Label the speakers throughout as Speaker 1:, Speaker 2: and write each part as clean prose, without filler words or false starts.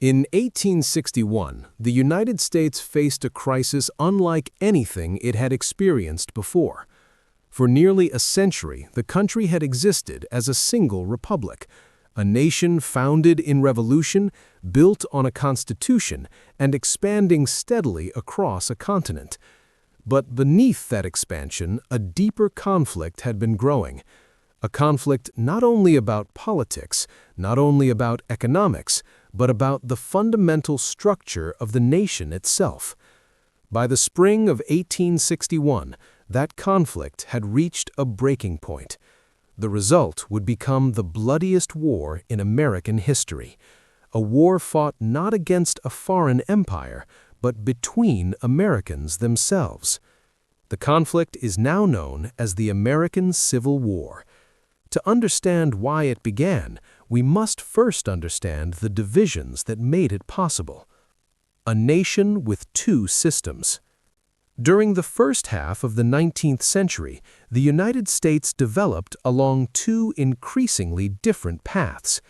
Speaker 1: In 1861, the United States faced a crisis unlike anything it had experienced before. For nearly a century, the country had existed as a single republic, a nation founded in revolution, built on a constitution, and expanding steadily across a continent. But beneath that expansion, a deeper conflict had been growing. A conflict not only about politics, not only about economics, but about the fundamental structure of the nation itself. By the spring of 1861, that conflict had reached a breaking point. The result would become the bloodiest war in American history, a war fought not against a foreign empire, but between Americans themselves. The conflict is now known as the American Civil War. To understand why it began, we must first understand the divisions that made it possible. A nation with two systems. During the first half of the 19th century, the United States developed along two increasingly different paths.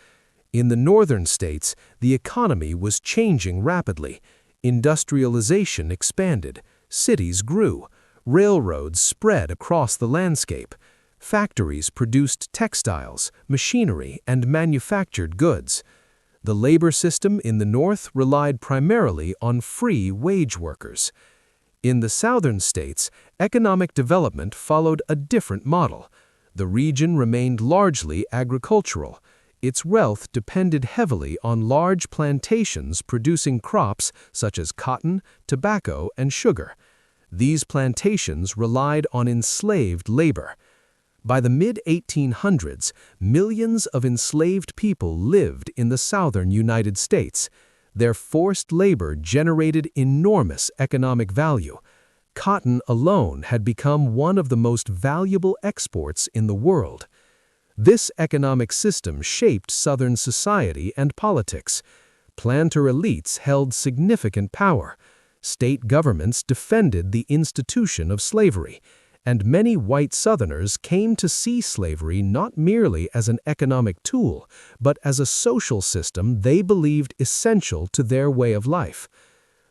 Speaker 1: In the northern states, the economy was changing rapidly. Industrialization expanded, cities grew, railroads spread across the landscape. Factories produced textiles, machinery, and manufactured goods. The labor system in the North relied primarily on free wage workers. In the southern states, economic development followed a different model. The region remained largely agricultural. Its wealth depended heavily on large plantations producing crops such as cotton, tobacco, and sugar. These plantations relied on enslaved labor. By the mid-1800s, millions of enslaved people lived in the southern United States. Their forced labor generated enormous economic value. Cotton alone had become one of the most valuable exports in the world. This economic system shaped Southern society and politics. Planter elites held significant power. State governments defended the institution of slavery. And many white Southerners came to see slavery not merely as an economic tool, but as a social system they believed essential to their way of life.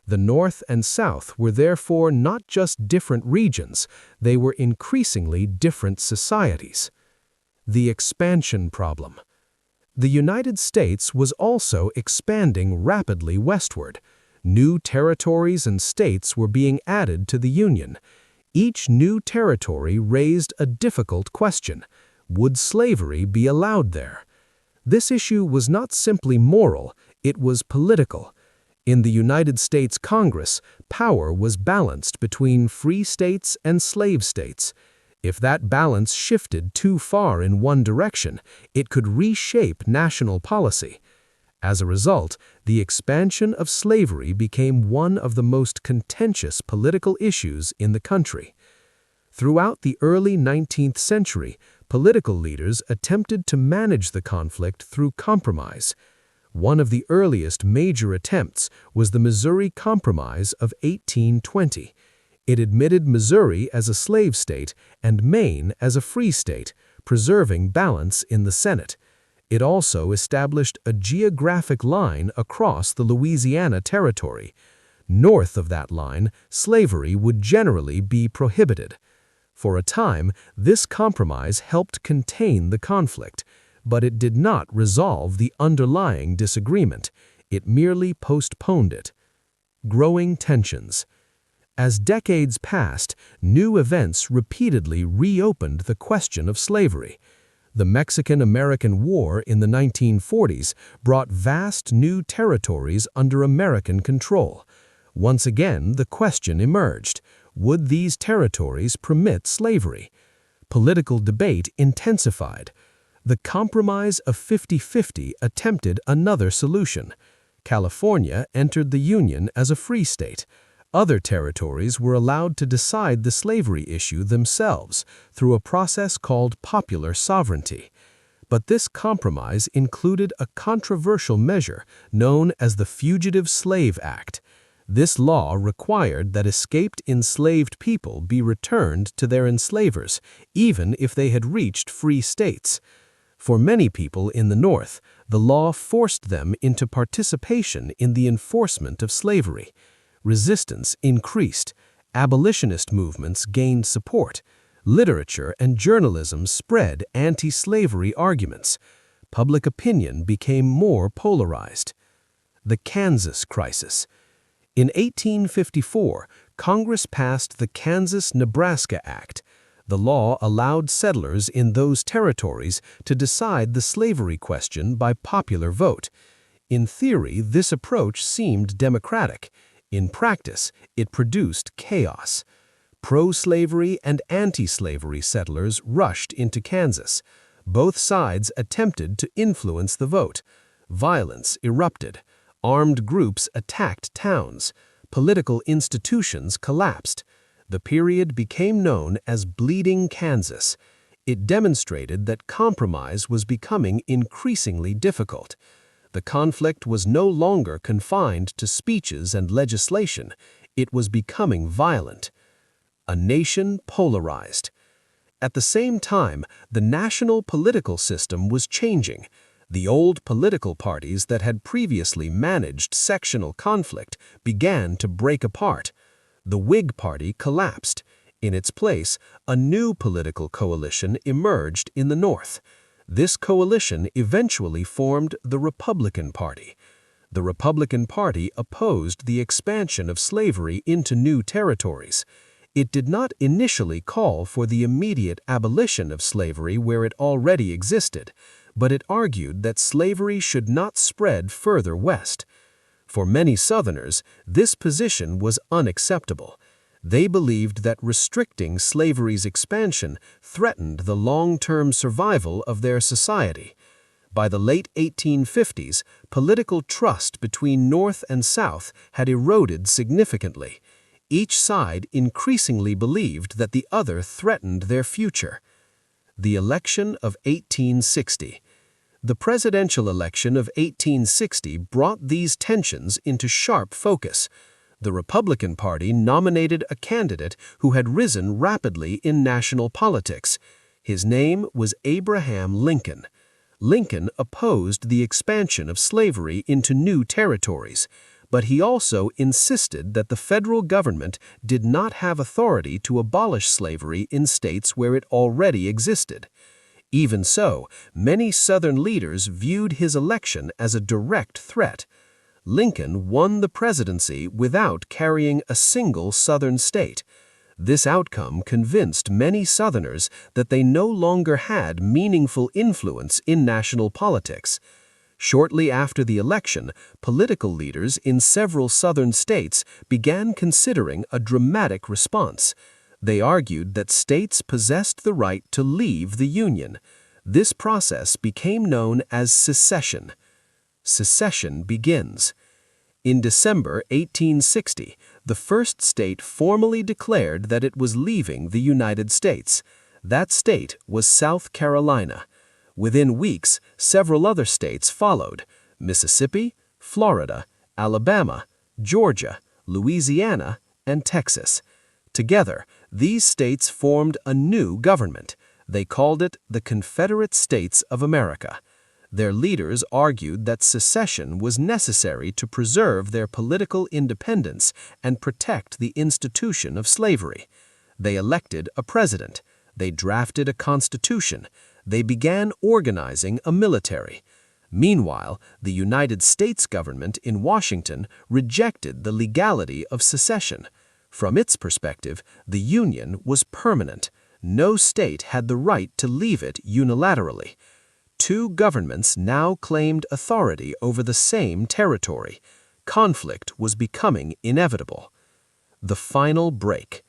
Speaker 1: The North and South were therefore not just different regions, they were increasingly different societies. The expansion problem. The United States was also expanding rapidly westward. New territories and states were being added to the Union. Each new territory raised a difficult question: would slavery be allowed there? This issue was not simply moral, it was political. In the United States Congress, power was balanced between free states and slave states. If that balance shifted too far in one direction, it could reshape national policy. As a result, the expansion of slavery became one of the most contentious political issues in the country. Throughout the early 19th century, political leaders attempted to manage the conflict through compromise. One of the earliest major attempts was the Missouri Compromise of 1820. It admitted Missouri as a slave state and Maine as a free state, preserving balance in the Senate. It also established a geographic line across the Louisiana Territory. North of that line, slavery would generally be prohibited. For a time, this compromise helped contain the conflict, but it did not resolve the underlying disagreement. It merely postponed it. Growing tensions. As decades passed, new events repeatedly reopened the question of slavery. The Mexican-American War in the 1940s brought vast new territories under American control. Once again, the question emerged: would these territories permit slavery? Political debate intensified. The Compromise of 50-50 attempted another solution. California entered the Union as a free state. Other territories were allowed to decide the slavery issue themselves through a process called popular sovereignty. But this compromise included a controversial measure known as the Fugitive Slave Act. This law required that escaped enslaved people be returned to their enslavers, even if they had reached free states. For many people in the North, The law forced them into participation in the enforcement of slavery. Resistance increased. Abolitionist movements gained support. Literature and journalism spread anti-slavery arguments. Public opinion became more polarized. The Kansas Crisis. In 1854, Congress passed the Kansas-Nebraska Act. The law allowed settlers in those territories to decide the slavery question by popular vote. In theory, this approach seemed democratic. In practice, it produced chaos. Pro-slavery and anti-slavery settlers rushed into Kansas. Both sides attempted to influence the vote. Violence erupted. Armed groups attacked towns. Political institutions collapsed. The period became known as Bleeding Kansas. It demonstrated that compromise was becoming increasingly difficult. The conflict was no longer confined to speeches and legislation. It was becoming violent. A nation polarized. At the same time, the national political system was changing. The old political parties that had previously managed sectional conflict began to break apart. The Whig Party collapsed. In its place, a new political coalition emerged in the North. This coalition eventually formed the Republican Party. The Republican Party opposed the expansion of slavery into new territories. It did not initially call for the immediate abolition of slavery where it already existed, but it argued that slavery should not spread further west. For many Southerners, this position was unacceptable. They believed that restricting slavery's expansion threatened the long-term survival of their society. By the late 1850s, political trust between North and South had eroded significantly. Each side increasingly believed that the other threatened their future. The election of 1860. The presidential election of 1860 brought these tensions into sharp focus. The Republican Party nominated a candidate who had risen rapidly in national politics. His name was Abraham Lincoln. Lincoln opposed the expansion of slavery into new territories, but he also insisted that the federal government did not have authority to abolish slavery in states where it already existed. Even so, many Southern leaders viewed his election as a direct threat. Lincoln won the presidency without carrying a single Southern state. This outcome convinced many Southerners that they no longer had meaningful influence in national politics. Shortly after the election, political leaders in several Southern states began considering a dramatic response. They argued that states possessed the right to leave the Union. This process became known as secession. Secession begins. In December 1860, the first state formally declared that it was leaving the United States. That state was South Carolina. Within weeks, several other states followed: Mississippi, Florida, Alabama, Georgia, Louisiana, and Texas. Together, these states formed a new government. They called it the Confederate States of America. Their leaders argued that secession was necessary to preserve their political independence and protect the institution of slavery. They elected a president. They drafted a constitution. They began organizing a military. Meanwhile, the United States government in Washington rejected the legality of secession. From its perspective, the Union was permanent. No state had the right to leave it unilaterally. Two governments now claimed authority over the same territory. Conflict was becoming inevitable. The final break.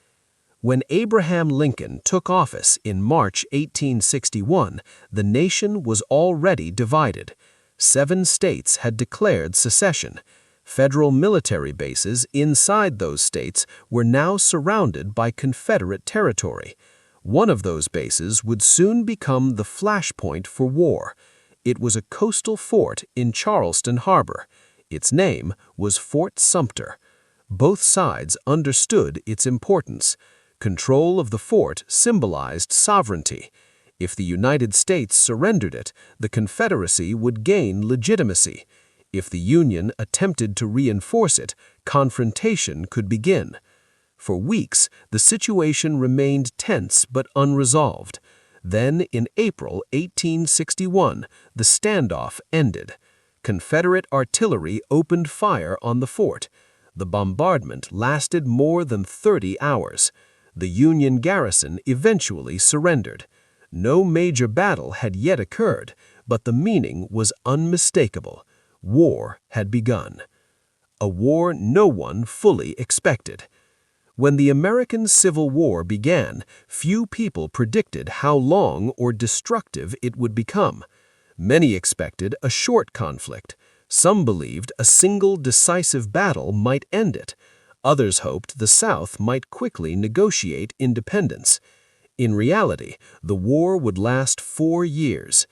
Speaker 1: When Abraham Lincoln took office in March 1861, the nation was already divided. 7 states had declared secession. Federal military bases inside those states were now surrounded by Confederate territory. One of those bases would soon become the flashpoint for war. It was a coastal fort in Charleston Harbor. Its name was Fort Sumter. Both sides understood its importance. Control of the fort symbolized sovereignty. If the United States surrendered it, the Confederacy would gain legitimacy. If the Union attempted to reinforce it, confrontation could begin. For weeks, the situation remained tense but unresolved. Then, in April 1861, the standoff ended. Confederate artillery opened fire on the fort. The bombardment lasted more than 30 hours. The Union garrison eventually surrendered. No major battle had yet occurred, but the meaning was unmistakable. War had begun. A war no one fully expected. When the American Civil War began, few people predicted how long or destructive it would become. Many expected a short conflict. Some believed a single decisive battle might end it. Others hoped the South might quickly negotiate independence. In reality, the war would last 4 years.